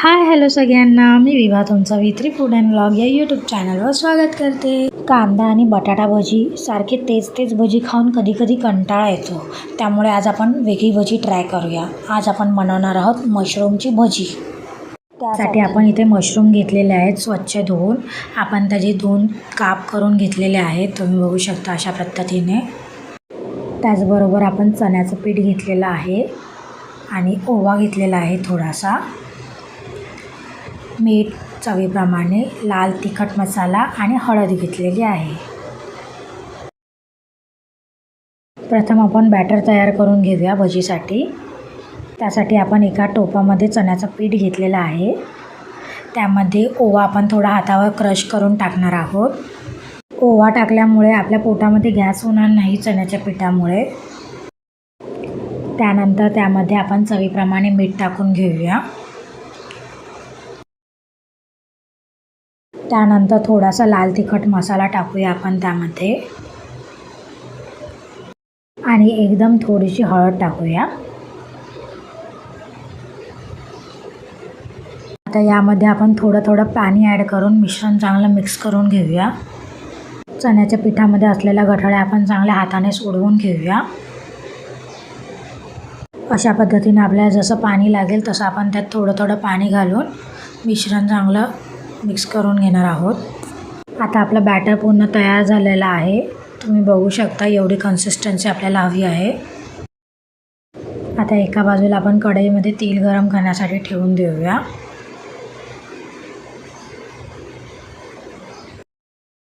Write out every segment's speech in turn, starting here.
Hi hello सगळ्यांना, मी विभा तुमचा V3 food and vlog या यूट्यूब चॅनलवर स्वागत करते। कांदा आणि बटाटा भजी सारखे तेच भजी खाऊन कधी कधी कंटाळा येतो, त्यामुळे आज आपण वेगळी भजी ट्राय करूया। आज आपण बनवणार आहोत मशरूमची भजी। त्यासाठी आपण इथे मशरूम घेतलेले आहेत, स्वच्छ धुवून आपण त्याचे 2 काप करून घेतलेले आहेत, तुम्ही बघू शकता अशा पद्धतीने। त्याचबरोबर आपण चण्याचं पीठ घेतलेलं आहे आणि ओवा घेतलेला आहे थोडासा, मीठ चवीप्रमाणे, लाल तिखट मसाला आणि हळद घेतलेली आहे। प्रथम आपण बॅटर तयार करून घेऊया भजीसाठी। त्यासाठी आपण एका टोपामध्ये चण्याचं पीठ घेतलेलं आहे, त्यामध्ये ओवा आपण थोडा हातावर क्रश करून टाकणार आहोत। ओवा टाकल्यामुळे आपल्या पोटामध्ये गॅस होणार नाही चण्याच्या पिठामुळे। त्यानंतर त्यामध्ये आपण चवीप्रमाणे मीठ टाकून घेऊया। त्यानंतर थोडासा लाल तिखट मसाला टाकूया आपण त्यामध्ये आणि एकदम थोडीशी हळद टाकूया। आता यामध्ये आपण थोडं पाणी ॲड करून मिश्रण चांगलं मिक्स करून घेऊया। चण्याच्या पिठामध्ये असलेल्या गठळ्या आपण चांगल्या हाताने सोडवून घेऊया। अशा पद्धतीने आपल्याला जसं पाणी लागेल तसं आपण त्यात थोडं पाणी घालून मिश्रण चांगलं मिक्स करून घेणार आहोत। आता आपलं बॅटर पूर्ण तयार झालेलं आहे, तुम्ही बघू शकता एवढी कन्सिस्टन्सी आपल्याला हवी आहे। आता एका बाजूला आपण कढईमध्ये तेल गरम करण्यासाठी ठेवून देऊया।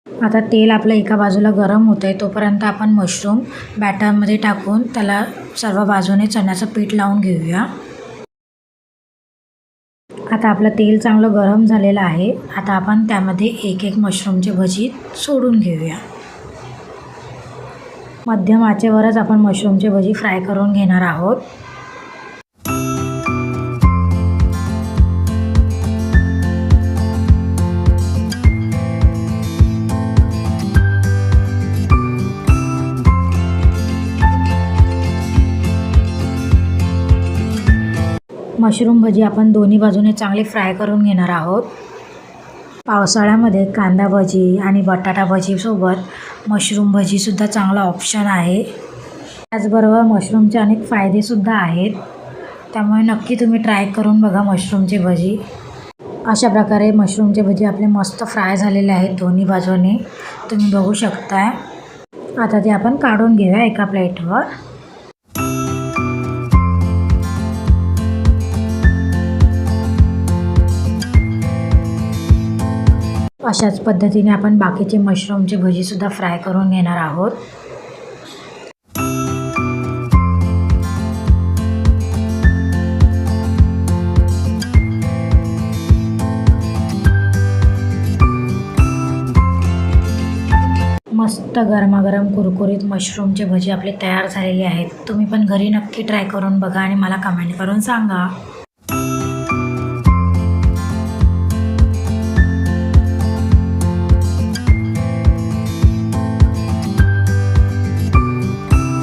आता तेल आपलं एका बाजूला गरम होतं आहे, तोपर्यंत आपण मशरूम बॅटरमध्ये टाकून त्याला सर्व बाजूने चण्याचं पीठ लावून घेऊया। आता आपलं तेल चांगलं गरम झालेलं आहे। आता आपण त्यामध्ये एक मशरूमची भजी सोडून घेऊया। मध्यम आचेवरच आपण मशरूमची भजी फ्राय करून घेणार आहोत। मशरूम भजी आपण दोन्ही बाजूने चांगली फ्राय करून घेणार आहोत। पावसाळ्यामध्ये कांदा भजी आणि बटाटा भजीसोबत मशरूम भजीसुद्धा चांगला ऑप्शन आहे। त्याचबरोबर मशरूमचे अनेक फायदेसुद्धा आहेत, त्यामुळे नक्की तुम्ही ट्राय करून बघा मशरूमची भजी। अशा प्रकारे मशरूमचे भजी आपले मस्त फ्राय झालेले आहेत दोन्ही बाजूने, तुम्ही बघू शकता। आता ते आपण काढून घेऊया एका प्लेटवर। अशाच पद्धतीने आपण बाकीचे मशरूमची भजीसुद्धा फ्राय करून घेणार आहोत। मस्त गरमागरम कुरकुरीत मशरूमचे भजी आपले तयार झालेले आहेत। तुम्ही पण घरी नक्की ट्राय करून बघा आणि मला कमेंट करून सांगा।